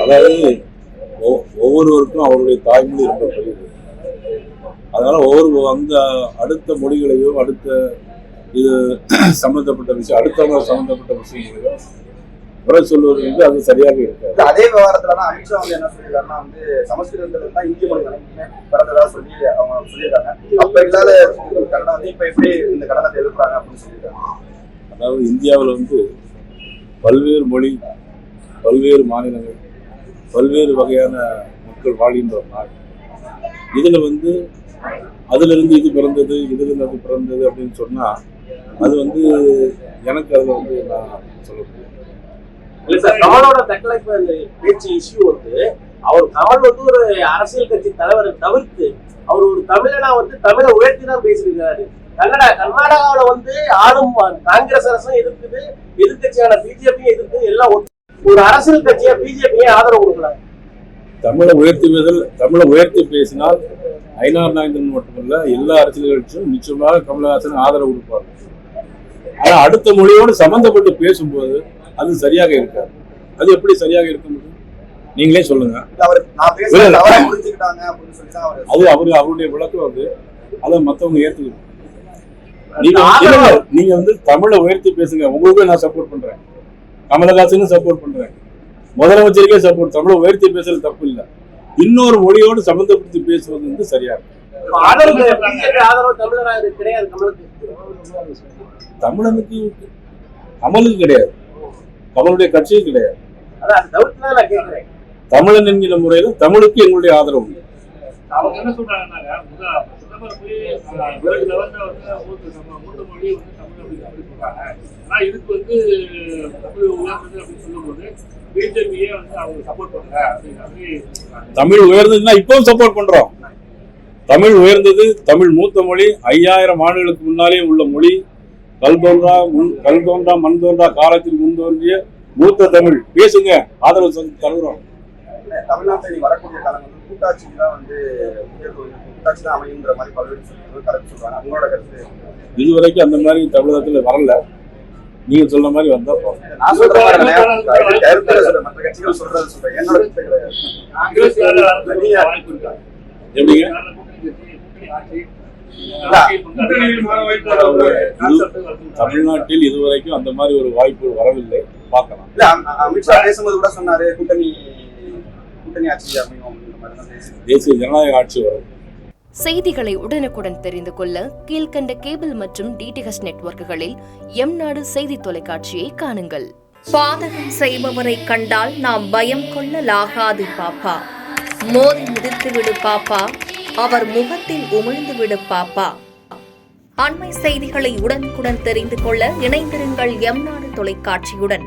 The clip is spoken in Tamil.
அதாவது ஒவ்வொருவருக்கும் அவருடைய தாய்மொழி ரொம்ப பெரியது. அதனால அந்த அடுத்த மொழிகளையோ அடுத்த இது சம்பந்தப்பட்ட விஷயம் அடுத்தவங்க சம்பந்தப்பட்ட விஷயங்களையோ குறை சொல்வது வந்து அது சரியாக இருக்காது. அதே விவகாரத்துல தான் அமித்ஷா வந்து என்ன சொல்லியிருக்காருன்னா வந்து சமஸ்கிருதத்துல தான் இந்திய மொழி பிறந்ததா சொல்லி அவங்க சொல்லியிருக்காங்க. அப்ப இல்லாத கன்னடம் வந்து இப்ப எப்படி இந்த கன்னடத்தை எதிர்ப்பாங்க அப்படின்னு சொல்லியிருக்காங்க. அதாவது இந்தியாவில் வந்து பல்வேறு மொழி, பல்வேறு மாநிலங்கள், பல்வேறு வகையான மக்கள் வாழ்கின்ற ஒரு நாடு. இதுல வந்து அதுல இருந்து இது பிறந்தது, இதுல இருந்து அது பிறந்தது அப்படின்னு சொன்னா அது வந்து எனக்கு அதுல வந்து நான் சொல்ல முடியாது. கமலோட தக்கலைப்பு பேச்சு இஷ்யூ வந்து கமல் வந்து ஒரு அரசியல் கட்சி தலைவரை தவிர்த்து அவர் ஒரு தமிழனா வந்து தமிழை உயர்த்தி தான் பேசியிருக்காரு. கர்நாடகாவில வந்து ஆளும் காங்கிரஸ் அரசும் எதிர்க்குது, எதிர்கட்சியான பிஜேபியும் எதிர்த்து எல்லாம் ஒரு அரசியல் கட்சியா பிஜேபியே ஆதரவு கொடுக்கலாம். தமிழை உயர்த்தி பேசினால் ஐநார் நாயகன் மட்டுமல்ல எல்லா அரசியல் கட்சியும் நிச்சயமாக கமலஹாசன் ஆதரவு கொடுப்பாங்க. ஆனா அடுத்த மொழியோடு சம்பந்தப்பட்டு பேசும்போது அது சரியாக இருக்காது. அது எப்படி சரியாக இருக்க முடியும்? நீங்களே சொல்லுங்க. அது அவருடைய விளக்கம் அது. அதை மற்றவங்க ஏற்றுக்கணும். நீங்க வந்து தமிழை உயர்த்தி பேசுங்க. உங்களுக்கும் நான் சப்போர்ட் பண்றேன், கமலஹாசனும் சப்போர்ட் பண்றேன், முதலமைச்சருக்கே சப்போர்ட். தமிழை உயர்த்தி பேசுறது தப்பு இல்லை. இன்னொரு மொழியோடு சம்பந்தப்படுத்தி பேசுவது வந்து சரியா இருக்கு. தமிழனுக்கு கமலுக்கு கிடையாது, கமலுடைய கட்சியும் கிடையாது. தமிழன் என்கிற முறையில் தமிழுக்கு எங்களுடைய ஆதரவு உண்டு. அவங்க என்ன சொல்றாங்கன்னா இதுக்கு வந்து தமிழ் உயர்ந்ததுன்னா இப்பவும் சப்போர்ட் பண்றோம். தமிழ் உயர்ந்தது, தமிழ் மூத்த மொழி, 5000 ஆண்டுகளுக்கு முன்னாலே உள்ள மொழி, கல் தோன்றா மண் தோன்றா காலத்தில் முன்தோன்றிய மூத்த தமிழ். பேசுங்க, ஆதரவு தருகிறோம். தமிழ்நாட்டில் வரக்கூடிய காலங்கள் கூட்டாட்சி தான் வந்து கூட்டாட்சி தான் அமைகின்ற மாதிரி பல்வேறு கருத்து சொல்றாங்க. உங்களோட கருத்து? இதுவரைக்கும் அந்த மாதிரி தமிழகத்துல வரல. நீங்க சொல்ற மாதிரி வந்தா நான் சொல்றேன், மற்ற கட்சிகள் சொல்றது சொல்றேன். என்னோட எப்படிங்க தமிழ்நாட்டில் இதுவரைக்கும் அந்த மாதிரி ஒரு வாய்ப்பு வரவில்லை. பார்க்கலாம். அமித்ஷா பேசும்போது கூட சொன்னாரு கூட்டணி ஆட்சி தேசிய ஜனநாயக ஆட்சி வரும். செய்திகளை உடனுக்குடன் தெரிந்து கொள்ள கீழ்கண்ட கேபிள் மற்றும் டிடிஹெச் நெட்வொர்க்குகளில் எம்நாடு செய்தி தொலைக்காட்சியை காணுங்கள். பாதகம் செய்பவரை கண்டால் நாம் பயம் கொள்ளலாகாது பாப்பா. மோதி மிதித்து விடு பாப்பா, அவர் முகத்தில் உமிழ்ந்து விடு பாப்பா. அண்மை செய்திகளை உடனுக்குடன் தெரிந்து கொள்ள இணைந்திருங்கள் எம்நாடு தொலைக்காட்சியுடன்.